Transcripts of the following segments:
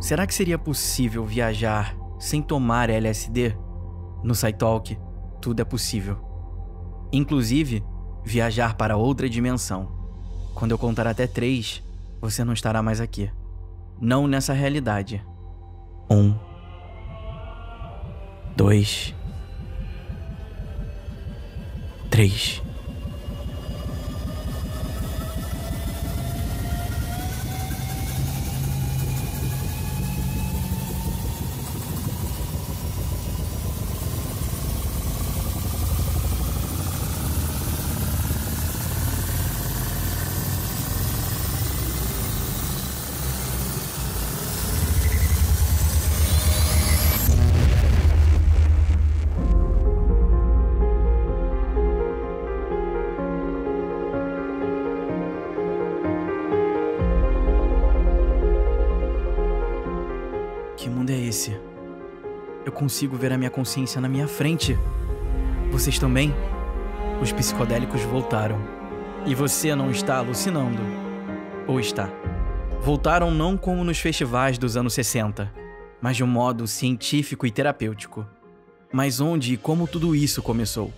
Será que seria possível viajar sem tomar LSD? No SciTalk, tudo é possível. Inclusive, viajar para outra dimensão. Quando eu contar até 3, você não estará mais aqui. Não nessa realidade. 1, 2, 3. Que mundo é esse? Eu consigo ver a minha consciência na minha frente. Vocês também? Os psicodélicos voltaram. E você não está alucinando? Ou está? Voltaram não como nos festivais dos anos 60, mas de um modo científico e terapêutico. Mas onde e como tudo isso começou?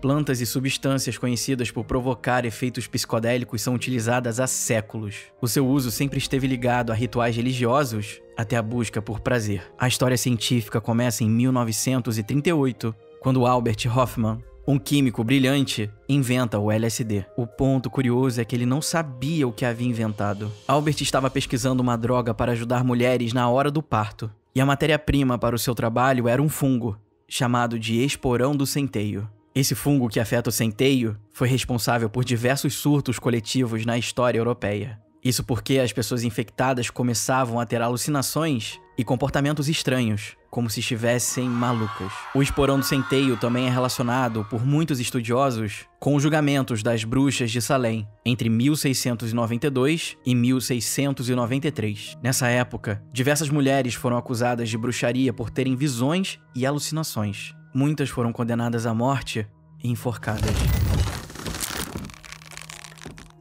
Plantas e substâncias conhecidas por provocar efeitos psicodélicos são utilizadas há séculos. O seu uso sempre esteve ligado a rituais religiosos até a busca por prazer. A história científica começa em 1938, quando Albert Hofmann, um químico brilhante, inventa o LSD. O ponto curioso é que ele não sabia o que havia inventado. Albert estava pesquisando uma droga para ajudar mulheres na hora do parto, e a matéria-prima para o seu trabalho era um fungo, chamado de esporão do centeio. Esse fungo que afeta o centeio foi responsável por diversos surtos coletivos na história europeia. Isso porque as pessoas infectadas começavam a ter alucinações e comportamentos estranhos, como se estivessem malucas. O esporão do centeio também é relacionado, por muitos estudiosos, com os julgamentos das bruxas de Salem, entre 1692 e 1693. Nessa época, diversas mulheres foram acusadas de bruxaria por terem visões e alucinações. Muitas foram condenadas à morte e enforcadas.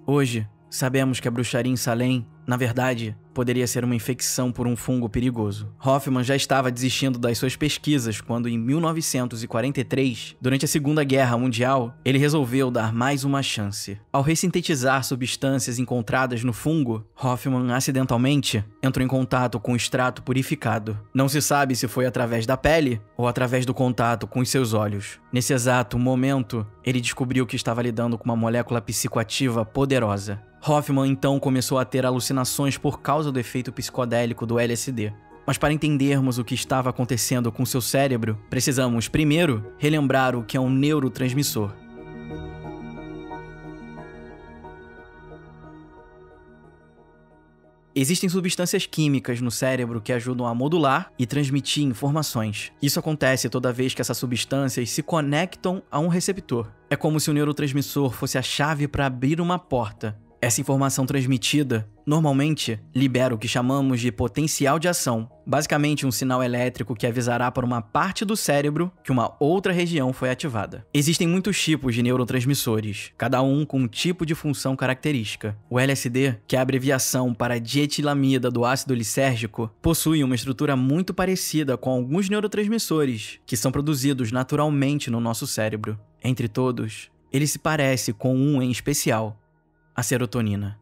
Hoje, sabemos que a bruxaria em Salem, na verdade, poderia ser uma infecção por um fungo perigoso. Hofmann já estava desistindo das suas pesquisas quando, em 1943, durante a Segunda Guerra Mundial, ele resolveu dar mais uma chance. Ao ressintetizar substâncias encontradas no fungo, Hofmann acidentalmente entrou em contato com o extrato purificado. Não se sabe se foi através da pele ou através do contato com os seus olhos. Nesse exato momento, ele descobriu que estava lidando com uma molécula psicoativa poderosa. Hofmann então começou a ter alucinações por causa do efeito psicodélico do LSD. Mas para entendermos o que estava acontecendo com seu cérebro, precisamos, primeiro, relembrar o que é um neurotransmissor. Existem substâncias químicas no cérebro que ajudam a modular e transmitir informações. Isso acontece toda vez que essas substâncias se conectam a um receptor. É como se o neurotransmissor fosse a chave para abrir uma porta. Essa informação transmitida, normalmente, libera o que chamamos de potencial de ação, basicamente um sinal elétrico que avisará para uma parte do cérebro que uma outra região foi ativada. Existem muitos tipos de neurotransmissores, cada um com um tipo de função característica. O LSD, que é a abreviação para dietilamida do ácido lisérgico, possui uma estrutura muito parecida com alguns neurotransmissores que são produzidos naturalmente no nosso cérebro. Entre todos, ele se parece com um em especial: a serotonina.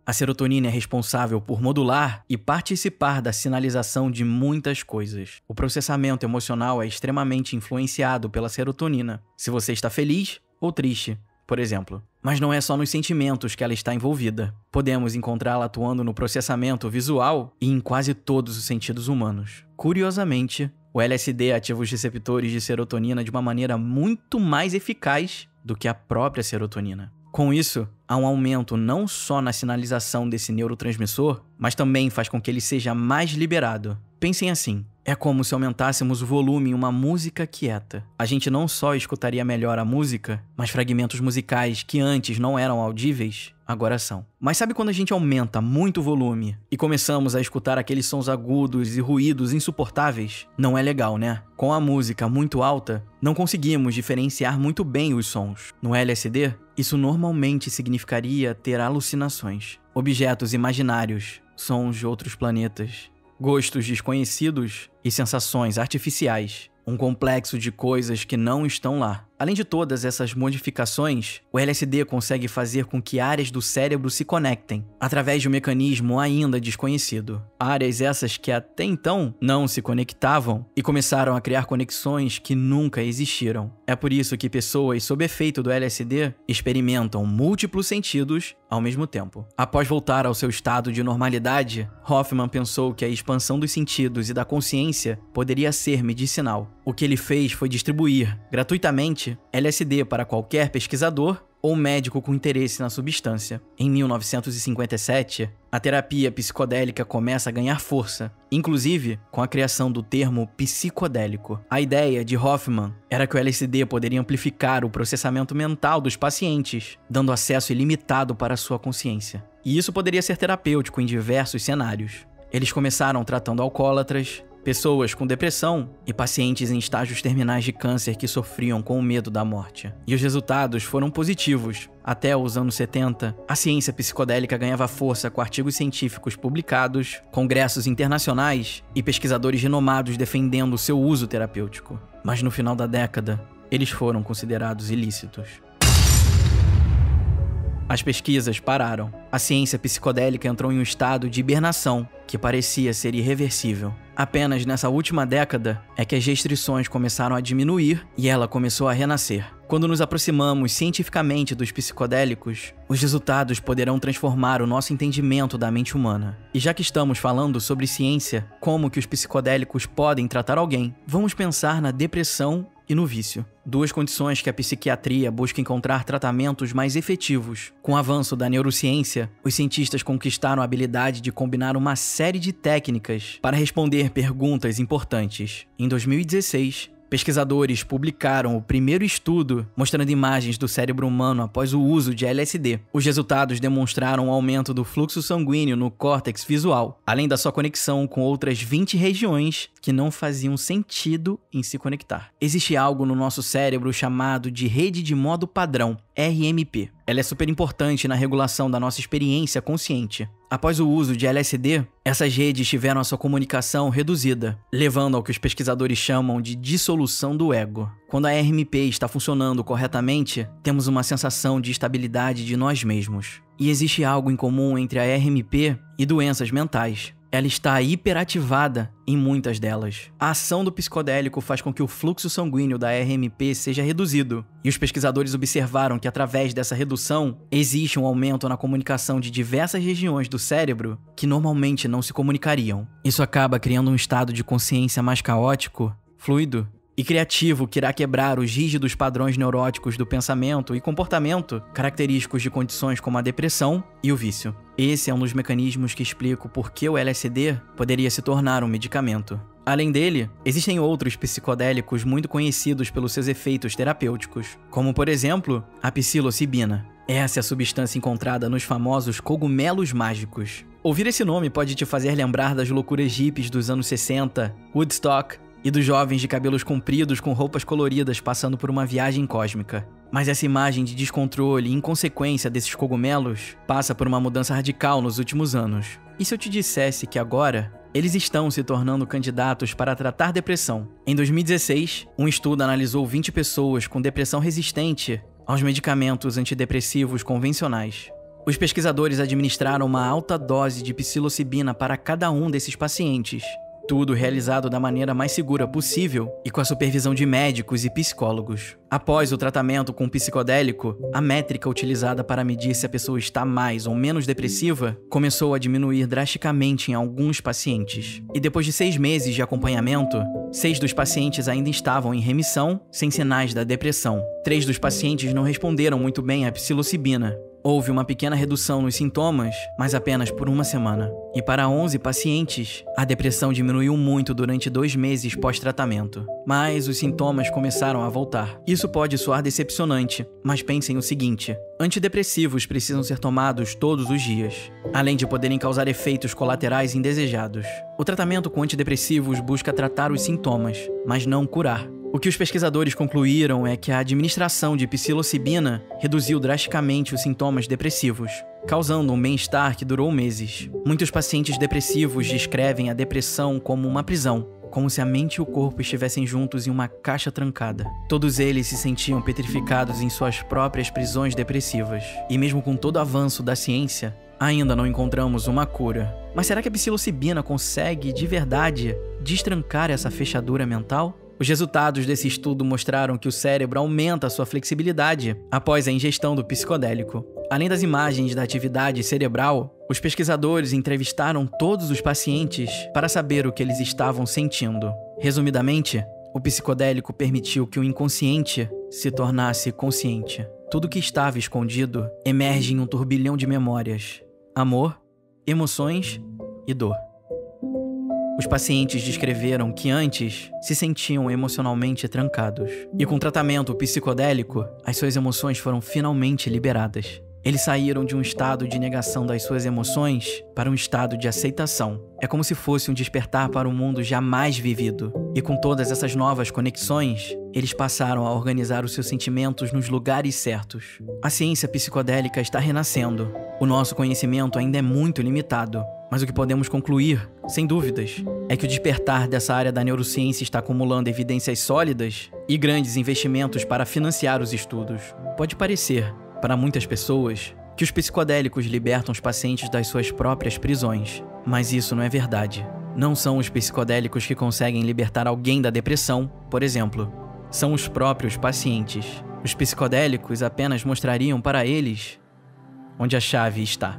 A serotonina é responsável por modular e participar da sinalização de muitas coisas. O processamento emocional é extremamente influenciado pela serotonina, se você está feliz ou triste, por exemplo. Mas não é só nos sentimentos que ela está envolvida. Podemos encontrá-la atuando no processamento visual e em quase todos os sentidos humanos. Curiosamente, o LSD ativa os receptores de serotonina de uma maneira muito mais eficaz do que a própria serotonina. Com isso, há um aumento não só na sinalização desse neurotransmissor, mas também faz com que ele seja mais liberado. Pensem assim, é como se aumentássemos o volume em uma música quieta. A gente não só escutaria melhor a música, mas fragmentos musicais que antes não eram audíveis, agora são. Mas sabe quando a gente aumenta muito o volume e começamos a escutar aqueles sons agudos e ruídos insuportáveis? Não é legal, né? Com a música muito alta, não conseguimos diferenciar muito bem os sons. No LSD, isso normalmente significaria ter alucinações, objetos imaginários, sons de outros planetas, gostos desconhecidos e sensações artificiais. Um complexo de coisas que não estão lá. Além de todas essas modificações, o LSD consegue fazer com que áreas do cérebro se conectem, através de um mecanismo ainda desconhecido. Áreas essas que até então não se conectavam e começaram a criar conexões que nunca existiram. É por isso que pessoas sob efeito do LSD experimentam múltiplos sentidos ao mesmo tempo. Após voltar ao seu estado de normalidade, Hoffman pensou que a expansão dos sentidos e da consciência poderia ser medicinal. O que ele fez foi distribuir, gratuitamente, LSD para qualquer pesquisador ou médico com interesse na substância. Em 1957, a terapia psicodélica começa a ganhar força, inclusive com a criação do termo psicodélico. A ideia de Hoffman era que o LSD poderia amplificar o processamento mental dos pacientes, dando acesso ilimitado para a sua consciência. E isso poderia ser terapêutico em diversos cenários. Eles começaram tratando alcoólatras, pessoas com depressão e pacientes em estágios terminais de câncer que sofriam com o medo da morte. E os resultados foram positivos. Até os anos 70, a ciência psicodélica ganhava força com artigos científicos publicados, congressos internacionais e pesquisadores renomados defendendo seu uso terapêutico. Mas no final da década, eles foram considerados ilícitos. As pesquisas pararam. A ciência psicodélica entrou em um estado de hibernação que parecia ser irreversível. Apenas nessa última década é que as restrições começaram a diminuir e ela começou a renascer. Quando nos aproximamos cientificamente dos psicodélicos, os resultados poderão transformar o nosso entendimento da mente humana. E já que estamos falando sobre ciência, como que os psicodélicos podem tratar alguém, vamos pensar na depressão e no vício. Duas condições que a psiquiatria busca encontrar tratamentos mais efetivos. Com o avanço da neurociência, os cientistas conquistaram a habilidade de combinar uma série de técnicas para responder perguntas importantes. Em 2016, pesquisadores publicaram o primeiro estudo mostrando imagens do cérebro humano após o uso de LSD. Os resultados demonstraram um aumento do fluxo sanguíneo no córtex visual, além da sua conexão com outras 20 regiões que não faziam sentido em se conectar. Existe algo no nosso cérebro chamado de rede de modo padrão, RMP. Ela é super importante na regulação da nossa experiência consciente. Após o uso de LSD, essas redes tiveram a sua comunicação reduzida, levando ao que os pesquisadores chamam de dissolução do ego. Quando a RMP está funcionando corretamente, temos uma sensação de estabilidade de nós mesmos. E existe algo em comum entre a RMP e doenças mentais. Ela está hiperativada em muitas delas. A ação do psicodélico faz com que o fluxo sanguíneo da RMP seja reduzido, e os pesquisadores observaram que através dessa redução, existe um aumento na comunicação de diversas regiões do cérebro que normalmente não se comunicariam. Isso acaba criando um estado de consciência mais caótico, fluido e criativo que irá quebrar os rígidos padrões neuróticos do pensamento e comportamento característicos de condições como a depressão e o vício. Esse é um dos mecanismos que explica por que o LSD poderia se tornar um medicamento. Além dele, existem outros psicodélicos muito conhecidos pelos seus efeitos terapêuticos, como por exemplo, a psilocibina. Essa é a substância encontrada nos famosos cogumelos mágicos. Ouvir esse nome pode te fazer lembrar das loucuras hippies dos anos 60, Woodstock, e dos jovens de cabelos compridos com roupas coloridas passando por uma viagem cósmica. Mas essa imagem de descontrole e inconsequência desses cogumelos passa por uma mudança radical nos últimos anos. E se eu te dissesse que agora eles estão se tornando candidatos para tratar depressão? Em 2016, um estudo analisou 20 pessoas com depressão resistente aos medicamentos antidepressivos convencionais. Os pesquisadores administraram uma alta dose de psilocibina para cada um desses pacientes. Tudo realizado da maneira mais segura possível e com a supervisão de médicos e psicólogos. Após o tratamento com psicodélico, a métrica utilizada para medir se a pessoa está mais ou menos depressiva começou a diminuir drasticamente em alguns pacientes. E depois de 6 meses de acompanhamento, 6 dos pacientes ainda estavam em remissão, sem sinais da depressão. 3 dos pacientes não responderam muito bem à psilocibina. Houve uma pequena redução nos sintomas, mas apenas por 1 semana. E para 11 pacientes, a depressão diminuiu muito durante 2 meses pós-tratamento. Mas os sintomas começaram a voltar. Isso pode soar decepcionante, mas pensem o seguinte: antidepressivos precisam ser tomados todos os dias, além de poderem causar efeitos colaterais indesejados. O tratamento com antidepressivos busca tratar os sintomas, mas não curar. O que os pesquisadores concluíram é que a administração de psilocibina reduziu drasticamente os sintomas depressivos, causando um bem-estar que durou meses. Muitos pacientes depressivos descrevem a depressão como uma prisão, como se a mente e o corpo estivessem juntos em uma caixa trancada. Todos eles se sentiam petrificados em suas próprias prisões depressivas. E mesmo com todo o avanço da ciência, ainda não encontramos uma cura. Mas será que a psilocibina consegue, de verdade, destrancar essa fechadura mental? Os resultados desse estudo mostraram que o cérebro aumenta sua flexibilidade após a ingestão do psicodélico. Além das imagens da atividade cerebral, os pesquisadores entrevistaram todos os pacientes para saber o que eles estavam sentindo. Resumidamente, o psicodélico permitiu que o inconsciente se tornasse consciente. Tudo que estava escondido emerge em um turbilhão de memórias, amor, emoções e dor. Os pacientes descreveram que antes se sentiam emocionalmente trancados. E com o tratamento psicodélico, as suas emoções foram finalmente liberadas. Eles saíram de um estado de negação das suas emoções para um estado de aceitação. É como se fosse um despertar para um mundo jamais vivido. E com todas essas novas conexões, eles passaram a organizar os seus sentimentos nos lugares certos. A ciência psicodélica está renascendo. O nosso conhecimento ainda é muito limitado. Mas o que podemos concluir, sem dúvidas, é que o despertar dessa área da neurociência está acumulando evidências sólidas e grandes investimentos para financiar os estudos. Pode parecer, para muitas pessoas, que os psicodélicos libertam os pacientes das suas próprias prisões. Mas isso não é verdade. Não são os psicodélicos que conseguem libertar alguém da depressão, por exemplo. São os próprios pacientes. Os psicodélicos apenas mostrariam para eles onde a chave está.